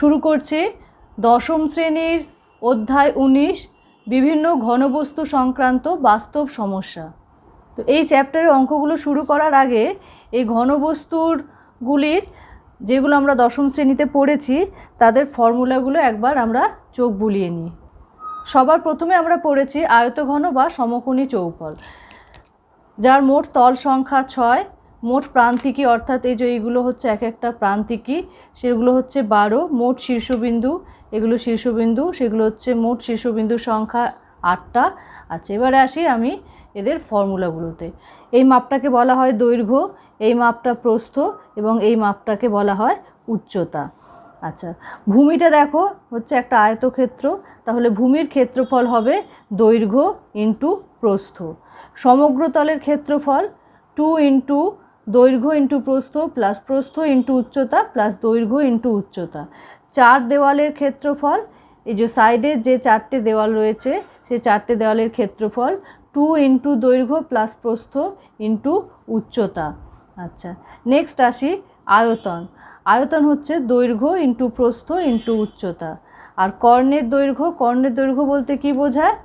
শুরু করছি দশম শ্রেণীর অধ্যায় 19 বিভিন্ন ঘনবস্তু সংক্রান্ত বাস্তব সমস্যা। তো এই চ্যাপ্টারের অঙ্কগুলো শুরু করার আগে এই ঘনবস্তুগুলির যেগুলো আমরা দশম শ্রেণীতে পড়েছি তাদের ফর্মুলাগুলো একবার আমরা চোখ বুলিয়ে নিই। সবার প্রথমে আমরা পড়েছি আয়তঘন বা সমকোণী চৌপল, যার মোট তল সংখ্যা 6, মোট প্রান্তিকী অর্থাৎ এই যে এইগুলো হচ্ছে এক একটা প্রান্তিকী, সেগুলো হচ্ছে 12, মোট শীর্ষবিন্দু এগুলো শীর্ষবিন্দু, সেগুলো হচ্ছে মোট শীর্ষবিন্দুর সংখ্যা 8টা। আচ্ছা, এবারে আসি আমি এদের ফর্মুলাগুলোতে। এই মাপটাকে বলা হয় দৈর্ঘ্য, এই মাপটা প্রস্থ এবং এই মাপটাকে বলা হয় উচ্চতা। আচ্ছা, ভূমিটা দেখো হচ্ছে একটা আয়তক্ষেত্র, তাহলে ভূমির ক্ষেত্রফল হবে দৈর্ঘ্য ইন্টু প্রস্থ। সমগ্র তলের ক্ষেত্রফল 2 ইন্টু দৈর্ঘ্য ইন্টু প্রস্থ প্লাস প্রস্থ ইন্টু উচ্চতা প্লাস দৈর্ঘ্য ইন্টু উচ্চতা। 4 দেওয়ালের ক্ষেত্রফল, এই যে সাইডের যে 4টে দেওয়াল রয়েছে সেই 4টে দেওয়ালের ক্ষেত্রফল 2 ইন্টু দৈর্ঘ্য প্লাস প্রস্থ ইন্টু উচ্চতা। আচ্ছা, নেক্সট আসি আয়তন। আয়তন হচ্ছে দৈর্ঘ্য ইন্টু প্রস্থ ইন্টু উচ্চতা। আর কর্ণের দৈর্ঘ্য বলতে কি বোঝায়?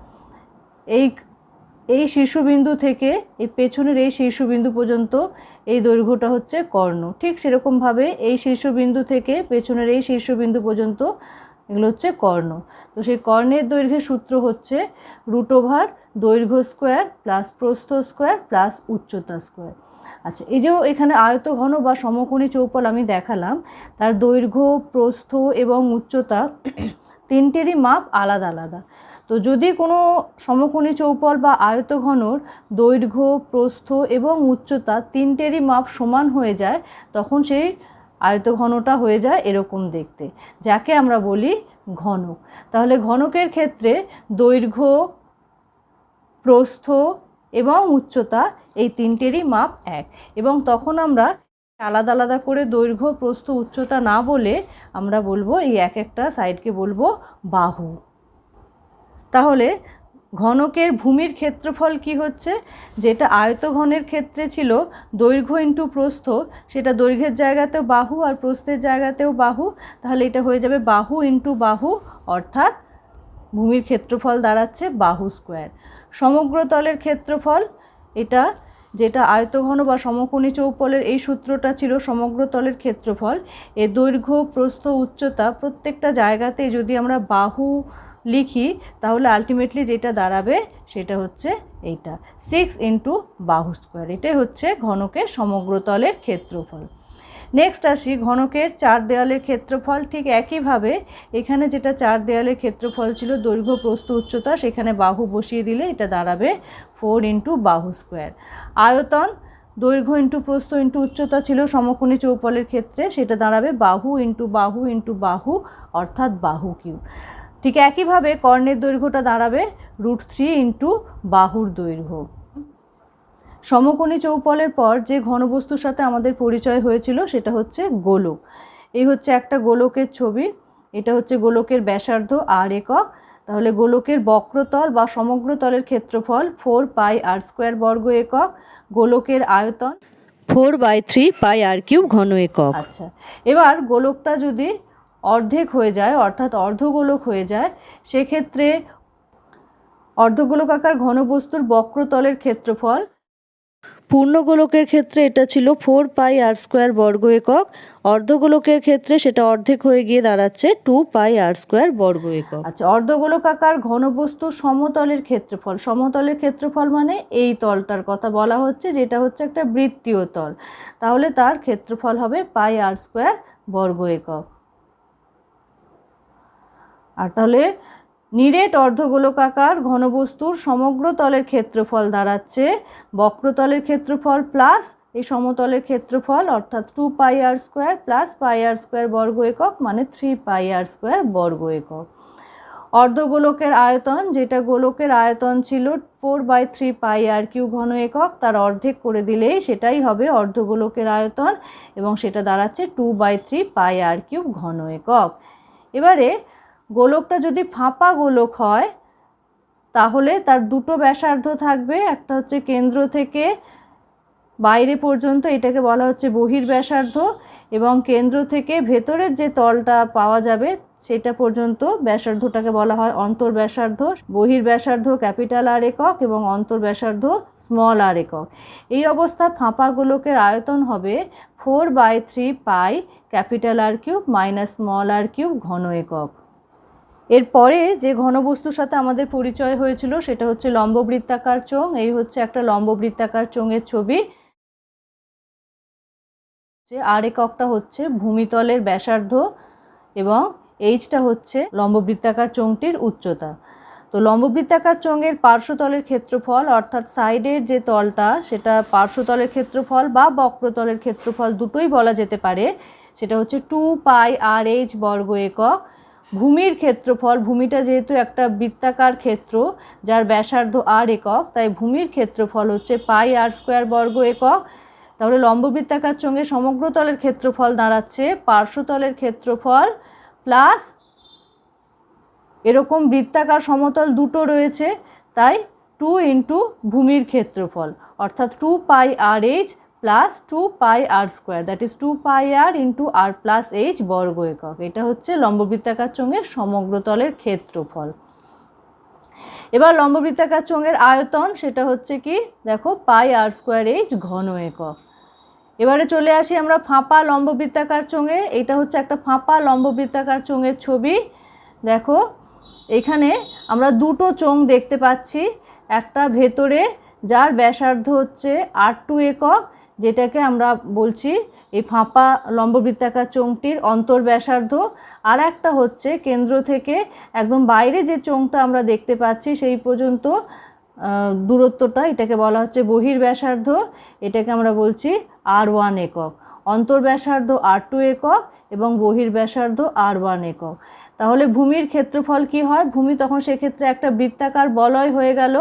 এই শীর্ষবিন্দু থেকে এই পেছনের এই শীর্ষবিন্দু পর্যন্ত এই দৈর্ঘ্যটা হচ্ছে কর্ণ। ঠিক সেরকমভাবে এই শীর্ষবিন্দু থেকে পেছনের এই শীর্ষবিন্দু পর্যন্ত এগুলো হচ্ছে কর্ণ। তো সেই কর্ণের দৈর্ঘ্যের সূত্র হচ্ছে √ দৈর্ঘ্য স্কোয়ার প্লাস প্রস্থ স্কোয়ার প্লাস উচ্চতা স্কোয়ার। আচ্ছা, এই যে এখানে আয়তঘন বা সমকোণী চৌপল আমি দেখালাম, তার দৈর্ঘ্য প্রস্থ এবং উচ্চতা তিনটেরই মাপ আলাদা আলাদা। তো যদি কোনো সমকোণী চৌপল বা আয়তঘনর দৈর্ঘ্য প্রস্থ এবং উচ্চতা তিনটেরই মাপ সমান হয়ে যায়, তখন সেই আয়তঘনটা হয়ে যায় এরকম দেখতে, যাকে আমরা বলি ঘনক। তাহলে ঘনকের ক্ষেত্রে দৈর্ঘ্য প্রস্থ এবং উচ্চতা এই তিনটেরই মাপ এক, এবং তখন আমরা আলাদা আলাদা করে দৈর্ঘ্য প্রস্থ উচ্চতা না বলে আমরা বলবো এই এক একটা সাইডকে বলবো বাহু। তাহলে ঘনকের ভূমির ক্ষেত্রফল কি হচ্ছে? যেটা আয়তঘনের ক্ষেত্রে ছিল দৈর্ঘ্য ইন্টু প্রস্থ, সেটা দৈর্ঘ্যের জায়গাতেও বাহু আর প্রস্থের জায়গাতেও বাহু, তাহলে এটা হয়ে যাবে বাহু ইন্টু বাহু, অর্থাৎ ভূমির ক্ষেত্রফল দাঁড়াচ্ছে বাহু স্কোয়ার। সমগ্র তলের ক্ষেত্রফল, এটা যেটা আয়তঘন বা সমকোণী চৌপলের এই সূত্রটা ছিল সমগ্র তলের ক্ষেত্রফল, এ দৈর্ঘ্য প্রস্থ উচ্চতা প্রত্যেকটা জায়গাতে যদি আমরা বাহু লিখি তাহলে আলটিমেটলি যেটা দাঁড়াবে সেটা হচ্ছে এইটা 6 ইন্টু বাহু স্কোয়ার। এটাই হচ্ছে ঘনকের সমগ্র তলের ক্ষেত্রফল। নেক্সট আসি ঘনকের 4 দেওয়ালের ক্ষেত্রফল। ঠিক একইভাবে এখানে যেটা 4 দেওয়ালের ক্ষেত্রফল ছিল দৈর্ঘ্য প্রস্থ উচ্চতা, সেখানে বাহু বসিয়ে দিলে এটা দাঁড়াবে 4 ইন্টু বাহু স্কোয়ার। আয়তন দৈর্ঘ্য ইন্টু প্রস্থ ইন্টু উচ্চতা ছিল সমকোণী চৌপলের ক্ষেত্রে, সেটা দাঁড়াবে বাহু ইন্টু বাহু ইন্টু বাহু, অর্থাৎ বাহু কিউব। ঠিক একইভাবে কর্ণের দৈর্ঘ্যটা দাঁড়াবে √3 ইন্টু বাহুর দৈর্ঘ্য। সমকোণী চৌপলের পর যে ঘনবস্তুর সাথে আমাদের পরিচয় হয়েছিল সেটা হচ্ছে গোলক। এই হচ্ছে একটা গোলকের ছবি, এটা হচ্ছে গোলকের ব্যাসার্ধ r একক। তাহলে গোলকের বক্রতল বা সমগ্র তলের ক্ষেত্রফল 4πr² বর্গ একক, গোলকের আয়তন 4/3πr³ ঘন একক। আচ্ছা, এবার গোলকটা যদি অর্ধেক হয়ে যায় অর্থাৎ অর্ধগোলক হয়ে যায়, সেক্ষেত্রে অর্ধগোলকাকার ঘনবস্তুর বক্রতলের ক্ষেত্রফল, পূর্ণগোলকের ক্ষেত্রে এটা ছিল 4πr² বর্গ একক, অর্ধগোলকের ক্ষেত্রে সেটা অর্ধেক হয়ে গিয়ে দাঁড়াচ্ছে 2πr² বর্গ একক। আচ্ছা, অর্ধগোলকাকার ঘনবস্তুর সমতলের ক্ষেত্রফল, সমতলের ক্ষেত্রফল মানে এই তলটার কথা বলা হচ্ছে, যেটা হচ্ছে একটা বৃত্তীয় তল, তাহলে তার ক্ষেত্রফল হবে πr² বর্গ একক। আর তাহলে নিরেট অর্ধগোলকাকার ঘনবস্তুর সমগ্র তলের ক্ষেত্রফল দাঁড়াচ্ছে বক্রতলের ক্ষেত্রফল প্লাস এই সমতলের ক্ষেত্রফল, অর্থাৎ 2πr² প্লাস πr² বর্গ একক মানে 3πr² বর্গ একক। অর্ধগোলকের আয়তন, যেটা গোলকের আয়তন ছিল 4/3πr³ ঘন একক, তার অর্ধেক করে দিলেই সেটাই হবে অর্ধগোলকের আয়তন এবং সেটা দাঁড়াচ্ছে 2/3πr³ ঘন একক। এবারে গোলকটা যদি ফাঁপা গোলক হয় তাহলে তার দুটো ব্যাসার্ধ থাকবে, একটা হচ্ছে কেন্দ্র থেকে বাইরে পর্যন্ত, এটাকে বলা হচ্ছে বহির্ব্যাসার্ধ, এবং কেন্দ্র থেকে ভেতরের যে তলটা পাওয়া যাবে সেটা পর্যন্ত ব্যাসার্ধটাকে বলা হয় অন্তর্ব্যাসার্ধ। বহির্ব্যাসার্ধ ক্যাপিটাল আর একক এবং অন্তর্ব্যাসার্ধ স্মল আর একক। এই অবস্থায় ফাঁপা গোলকের আয়তন হবে 4/3 pi capital R cube minus small R cube ঘন একক। এরপরে যে ঘনবস্তুর সাথে আমাদের পরিচয় হয়েছিল সেটা হচ্ছে লম্ববৃত্তাকার চোঙ। এই হচ্ছে একটা লম্ববৃত্তাকার চোঙের ছবি। যে আর এককটা হচ্ছে ভূমিতলের ব্যাসার্ধ এবং এইচটা হচ্ছে লম্ববৃত্তাকার চোঙটির উচ্চতা। তো লম্ববৃত্তাকার চোঙের পার্শ্বতলের ক্ষেত্রফল অর্থাৎ সাইডের যে তলটা সেটা পার্শ্বতলের ক্ষেত্রফল বা বক্রতলের ক্ষেত্রফল দুটোই বলা যেতে পারে। সেটা হচ্ছে 2πr/h বর্গ একক। ভূমির ক্ষেত্রফল, ভূমিটা যেহেতু একটা বৃত্তাকার ক্ষেত্র যার ব্যাসার্ধ আর একক, তাই ভূমির ক্ষেত্রফল হচ্ছে πr² বর্গ একক। তাহলে লম্ববৃত্তাকার চোঙের সমগ্র তলের ক্ষেত্রফল দাঁড়াচ্ছে পার্শ্বতলের ক্ষেত্রফল প্লাস এরকম বৃত্তাকার সমতল দুটো রয়েছে তাই 2 ইন্টু ভূমির ক্ষেত্রফল অর্থাৎ 2πr/h plus 2πr², that is 2πr into r plus h বর্গ একক। এটা হচ্ছে লম্ববৃত্তাকার চোঙের সমগ্র তলের ক্ষেত্রফল। এবার লম্ববৃত্তাকার চোঙের আয়তন সেটা হচ্ছে কি দেখো πr²h ঘন একক। এবারে চলে আসি আমরা ফাঁপা লম্ববৃত্তাকার চোঙে। এটা হচ্ছে একটা ফাঁপা লম্ববৃত্তাকার চোঙের ছবি। দেখো এখানে আমরা দুটো চোঙ দেখতে পাচ্ছি, একটা ভেতরে যার ব্যাসার্ধ হচ্ছে r2 একক, যেটাকে আমরা বলছি এই ফাঁপা লম্ববৃত্তাকার চোঙটির অন্তর্ব্যাসার্ধ, আর একটা হচ্ছে কেন্দ্র থেকে একদম বাইরে যে চোঙটা আমরা দেখতে পাচ্ছি সেই পর্যন্ত দূরত্বটা, এটাকে বলা হচ্ছে বহির্ব্যাসার্ধ, এটাকে আমরা বলছি r1 একক। অন্তর্ব্যাসার্ধ r2 একক এবং বহির্ব্যাসার্ধ r1 একক। তাহলে ভূমির ক্ষেত্রফল কি হয়? ভূমি তখন সেক্ষেত্রে একটা বৃত্তাকার বলয় হয়ে গেল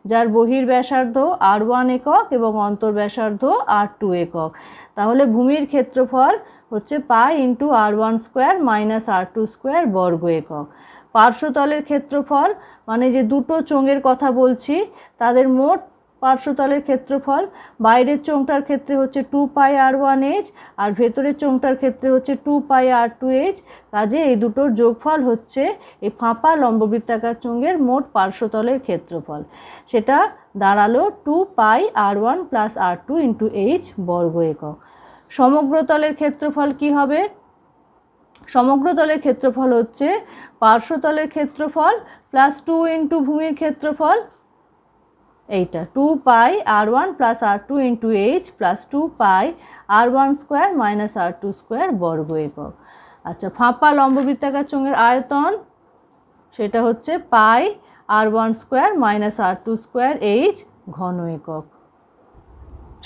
যার বহির্ব্যাসার্ধ r1 একক এবং অন্তর্ব্যাসার্ধ r2 একক। তাহলে ভূমির ক্ষেত্রফল হচ্ছে pi into r1² minus r2² বর্গ একক। পার্শ্বতলের ক্ষেত্রফল মানে যে দুটো চোঙের কথা বলছি তাদের মোট পার্শ্বতলের ক্ষেত্রফল, বাইরের চোঙটার ক্ষেত্রে হচ্ছে 2πr1h আর ভেতরের চোঙটার ক্ষেত্রে হচ্ছে 2πr2h। কাজে এই দুটোর যোগফল হচ্ছে এই ফাঁপা লম্ববৃত্তাকার চোঙের মোট পার্শ্বতলের ক্ষেত্রফল। সেটা দাঁড়ালো 2πr1 plus r2 into h বর্গ একক। সমগ্র তলের ক্ষেত্রফল কি হবে? সমগ্র তলের ক্ষেত্রফল হচ্ছে পার্শ্বতলের ক্ষেত্রফল প্লাস 2 ইন্টু ভূমির ক্ষেত্রফল, এইটা 2πr1 plus r2 into h plus 2πr1² minus r2² বর্গ একক। আচ্ছা, ফাঁপা লম্ববৃত্তাকার চোঙের আয়তন সেটা হচ্ছে πr1² মাইনাস r2² h ঘন একক।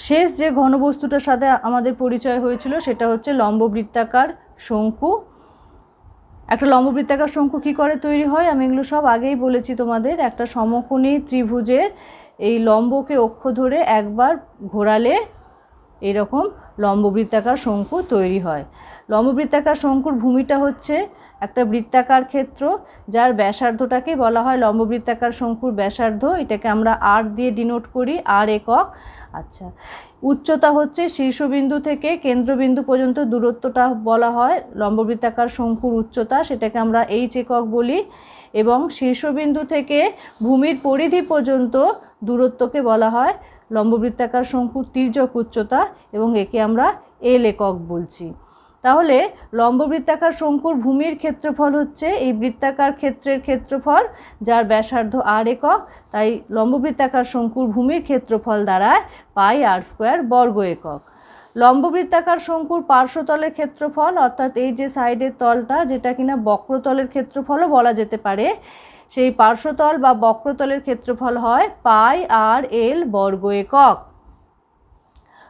শেষ যে ঘনবস্তুটার সাথে আমাদের পরিচয় হয়েছিল সেটা হচ্ছে লম্ববৃত্তাকার শঙ্কু। একটা লম্ববৃত্তাকার শঙ্কু কী করে তৈরি হয় আমি এগুলো সব আগেই বলেছি তোমাদের। একটা সমকোণী ত্রিভুজের এই লম্বকে অক্ষ ধরে একবার ঘোরালে এরকম লম্ববৃত্তাকার শঙ্কু তৈরি হয়। লম্ববৃত্তাকার শঙ্কুর ভূমিটা হচ্ছে একটা বৃত্তাকার ক্ষেত্র যার ব্যাসার্ধটাকে বলা হয় লম্ববৃত্তাকার শঙ্কুর ব্যাসার্ধ। এটাকে আমরা r দিয়ে ডিনোট করি, r একক। আচ্ছা, উচ্চতা হচ্ছে শীর্ষবিন্দু থেকে কেন্দ্রবিন্দু পর্যন্ত দূরত্বটা বলা হয় লম্ববৃত্তাকার শঙ্কুর উচ্চতা, সেটাকে আমরা h একক বলি। এবং শীর্ষবিন্দু থেকে ভূমির পরিধি পর্যন্ত দূরত্বকে বলা হয় লম্ববৃত্তাকার শঙ্কুর তির্যক উচ্চতা এবং একে আমরা l একক বলছি। তাহলে লম্ববৃত্তাকার শঙ্কুর ভূমির ক্ষেত্রফল হচ্ছে এই বৃত্তাকার ক্ষেত্রের ক্ষেত্রফল যার ব্যাসার্ধ r একক, তাই লম্ববৃত্তাকার শঙ্কুর ভূমির ক্ষেত্রফল দাঁড়ায় πr² বর্গ একক। লম্ববৃত্তাকার শঙ্কুর পার্শ্বতলের ক্ষেত্রফল অর্থাৎ এই যে সাইডের তলটা যেটা কিনা বক্রতলের ক্ষেত্রফলও বলা যেতে পারে, সেই পার্শ্বতল বা বক্রতলের ক্ষেত্রফল হয় πr/l বর্গ একক।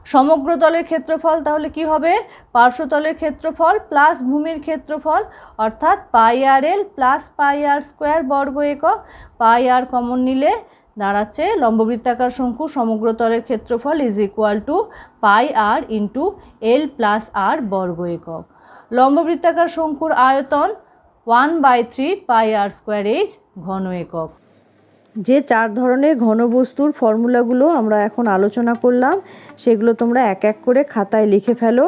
সমগ্র তলের ক্ষেত্রফল তাহলে কি হবে? পার্শ্বতলের ক্ষেত্রফল প্লাস ভূমির ক্ষেত্রফল অর্থাৎ πr/l প্লাস πr² বর্গ একক। πr কমন নিলে দাঁড়াচ্ছে লম্ববৃত্তাকার শঙ্কু সমগ্র তলের ক্ষেত্রফল is equal to πr into l plus r বর্গ একক। লম্ববৃত্তাকার শঙ্কুর আয়তন 1/3 πr²h ঘন একক। যে চার ধরনের ঘনবস্তুর ফর্মুলাগুলো আমরা এখন আলোচনা করলাম সেগুলো তোমরা এক এক করে খাতায় লিখে ফেলো।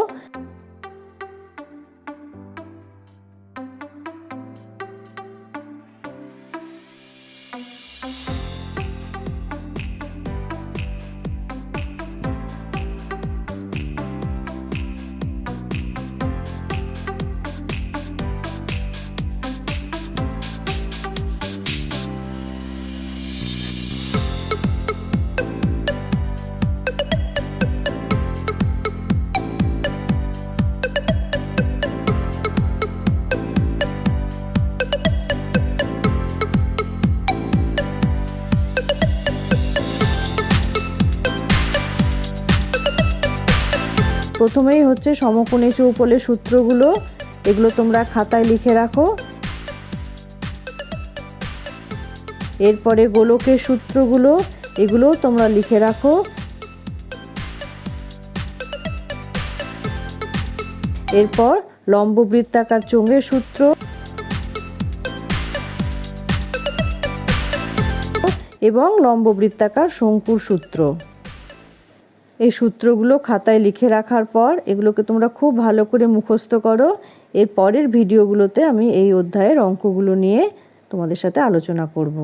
প্রথমেই হচ্ছে সমকোণী চৌপলের সূত্রগুলো, এগুলো তোমরা খাতায় লিখে রাখো। এরপরে গোলকের সূত্রগুলো, এগুলোও তোমরা লিখে রাখো। এরপর লম্ব বৃত্তাকার চোঙের সূত্র এবং লম্ব বৃত্তাকার শঙ্কুর সূত্র, এই সূত্রগুলো খাতায় লিখে রাখার পর এগুলোকে তোমরা খুব ভালো করে মুখস্থ করো। এর পরের ভিডিওগুলোতে আমি এই অধ্যায়ের অঙ্কগুলো নিয়ে তোমাদের সাথে আলোচনা করব।